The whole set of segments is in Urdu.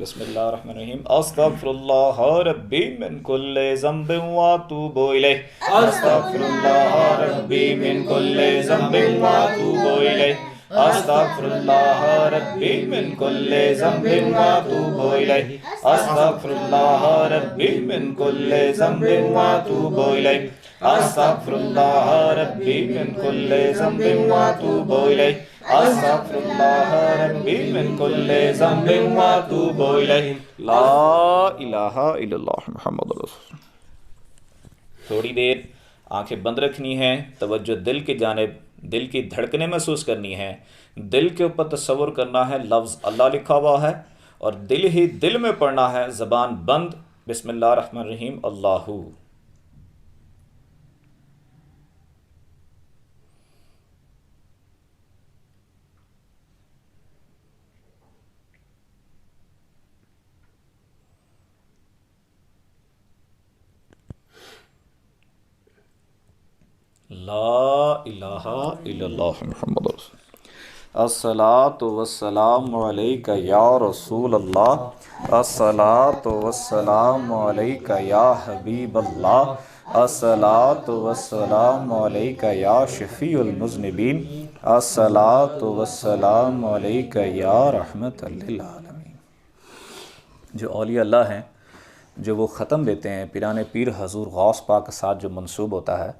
بسم اللہ الرحمن الرحیم استغفر اللہ ربی من کل ذنب واتوب الیہ استغفر اللہ ربی من کل ذنب واتوب الیہ استغفر اللہ ربی من کل ذنب واتوب الیہ استغفر اللہ ربی من کل ذنب واتوب الیہ استغفر اللہ ربی من کل ذنب واتوب الیہ استغفر اللہ ربی من کل ذنب واتوب الیہ لا الہ الا اللہ محمد رسول اللہ۔ تھوڑی دیر آنکھیں بند رکھنی ہے، توجہ دل کی جانب، دل کی دھڑکنیں محسوس کرنی ہے، دل کے اوپر تصور کرنا ہے لفظ اللہ لکھا ہوا ہے اور دل ہی دل میں پڑھنا ہے، زبان بند۔ بسم اللہ الرحمن الرحیم اللہ لا الہ الا اللہ محمد رسول اللہ۔ الصلاۃ والسلام علیک یا رسول اللہ، الصلاۃ والسلام علیک یا حبیب اللہ، الصلاۃ والسلام علیک یا شفیع المذنبین، الصلاۃ والسلام علیک یا رحمت للعالمین۔ جو اولیاء اللہ ہیں جو وہ ختم دیتے ہیں پیران پیر حضور غوث پاک کے ساتھ جو منسوب ہوتا ہے،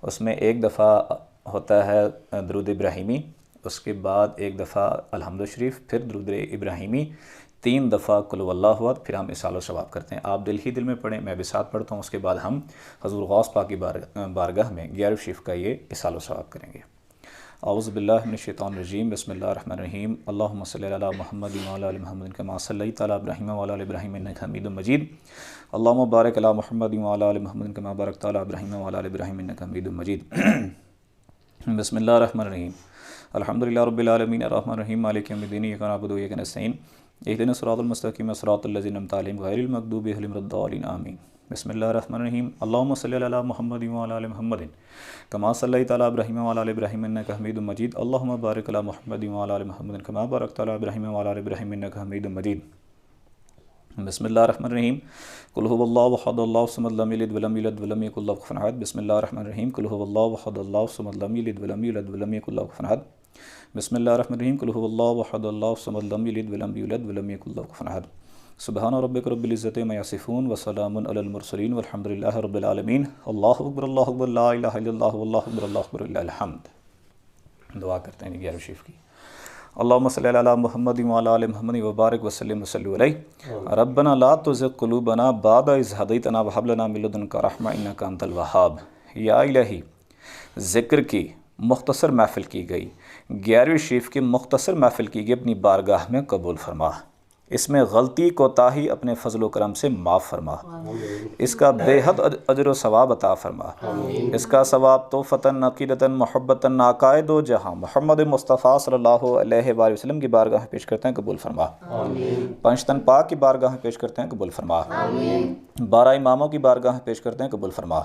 اس میں ایک دفعہ ہوتا ہے درود ابراہیمی، اس کے بعد ایک دفعہ الحمد شریف، پھر درود ابراہیمی، 3 دفعہ قل هو اللہ احد، پھر ہم اصال و ثواب کرتے ہیں۔ آپ دل ہی دل میں پڑھیں، میں بھی ساتھ پڑھتا ہوں، اس کے بعد ہم حضور غوث پاک کی بارگاہ میں 11 شریف کا یہ اصال و ثواب کریں گے۔ اعوذ باللہ من الشیطان الرجیم، بسم اللہ الرحمن الرحیم، اللہم صلی علی محمد وعلی آل محمد کما صلیت علی ابراہیم وعلی آل ابراہیم انک حمید مجید، اللہم بارک علی محمد وعلی آل محمد کما بارکت علی ابراہیم وعلی آل ابراہیم انک حمید مجید۔ بسم اللہ الرحمن الرحیم، الحمدللہ رب العالمین الرحمن الرحیم مالک یوم الدین، ایاک نعبد و ایاک نستعین، اہدنا الصراط المستقیم صراط الذین انعمت علیہم غیر المغضوب علیہم ولا الضالین آمین۔ بسم اللہ الرحمن الرحیم، اللہم صلی علی محمد وعلی آل محمد کما صلیت علی ابراہیم وعلی آل ابراہیم انک حمید مجید، اللہم بارک علی محمد وعلی آل محمد کما بارکت علی ابراہیم وعلی آل ابراہیم انک حمید مجید۔ بسم اللہ الرحمن الرحیم، قل هو اللہ احد اللہ الصمد لم یلد ولم یولد ولم یکن له کفوا احد، بسم اللہ الرحمن الرحیم، قل هو اللہ احد اللہ الصمد لم یلد ولم یولد ولم یکن له کفوا احد، بسم اللہ الرحمن الرحیم، قل هو اللہ احد اللہ الصمد لم یلد ولم یولد ولم یکن له کفوا احد، سبحان ربک رب العزۃ عما یصفون وسلام علی المرسلین والحمد للہ رب العالمین۔ اللہ اکبر لا الہ الا اللہ واللہ اکبر للہ الحمد۔ دعا کرتے ہیں 11 شریف کی۔ اللہم صلی علی محمد وعلی آل محمد وبارک وسلم وصلی علیہ، ربنا لا تزغ قلوبنا بعد اذ ہدیتنا وہب لنا من لدنک رحمۃ انک انت الوہاب۔ یا الہی، ذکر کی مختصر محفل کی گئی، 11 شریف کی مختصر محفل کی گئی، اپنی بارگاہ میں قبول فرما، اس میں غلطی کوتاہی اپنے فضل و کرم سے معاف فرما، اس کا بے حد اجر و ثواب عطا فرما، اس کا ثواب توفتاً عقیدتاً محبتاً عقائد و جہاں محمد مصطفیٰ صلی اللہ علیہ وآلہ وسلم کی بارگاہ میں پیش کرتے ہیں، قبول فرما، پنجتن پاک کی بارگاہ میں پیش کرتے ہیں، قبول فرما، 12 اماموں کی بارگاہ میں پیش کرتے ہیں، قبول فرما،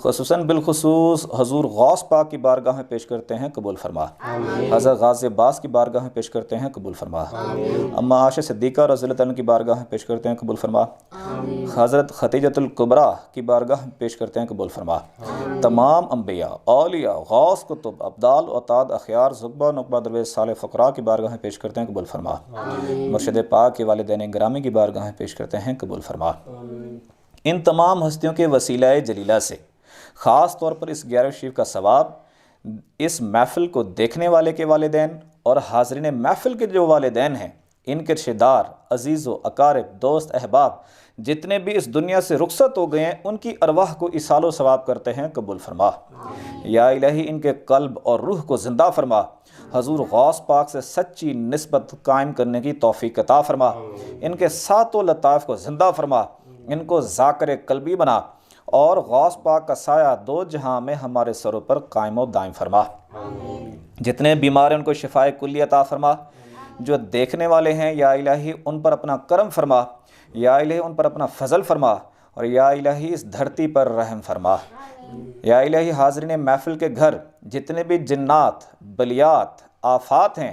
خصوصاً بالخصوص حضور غوث پاک کی بارگاہ میں پیش کرتے ہیں، قبول فرما، حضرت غازی عباس کی بارگاہ میں پیش کرتے ہیں، قبول فرما، اما عائشہ صدیقہ رضی اللہ عنہ کی بارگاہ میں پیش کرتے ہیں، قبول فرما، حضرت خدیجۃ الکبریٰ کی بارگاہ میں پیش کرتے ہیں، قبول فرما، تمام انبیاء، اولیاء، غوث، کتب، ابدال، اعتاد، اخیار، زغبہ، نقبہ، درویش، صالح، فقراء کی بارگاہ میں پیش کرتے ہیں، قبول فرما، مرشد پاک کے والدین گرامی کی بارگاہ میں پیش کرتے ہیں، قبول فرما۔ ان تمام ہستیوں کے وسیلہ جلیلہ سے خاص طور پر اس 11 شریف کا ثواب اس محفل کو دیکھنے والے کے والدین اور حاضرین محفل کے جو والدین ہیں، ان کے رشتہ دار، عزیز و اقارب، دوست، احباب جتنے بھی اس دنیا سے رخصت ہو گئے ہیں، ان کی ارواح کو ایصال و ثواب کرتے ہیں، قبول فرما۔ یا الہی، ان کے قلب اور روح کو زندہ فرما، حضور غوث پاک سے سچی نسبت قائم کرنے کی توفیق عطا فرما، ان کے ساتوں لطائف کو زندہ فرما، ان کو ذاکر قلبی بنا، اور غوث پاک کا سایہ 2 جہاں میں ہمارے سروں پر قائم و دائم فرما۔ جتنے بیمار ہیں ان کو شفائے کلی عطا فرما، جو دیکھنے والے ہیں یا الہی ان پر اپنا کرم فرما، یا الہی ان پر اپنا فضل فرما، اور یا الہی اس دھرتی پر رحم فرما۔ یا الہی حاضرین محفل کے گھر جتنے بھی جنات، بلیات، آفات ہیں،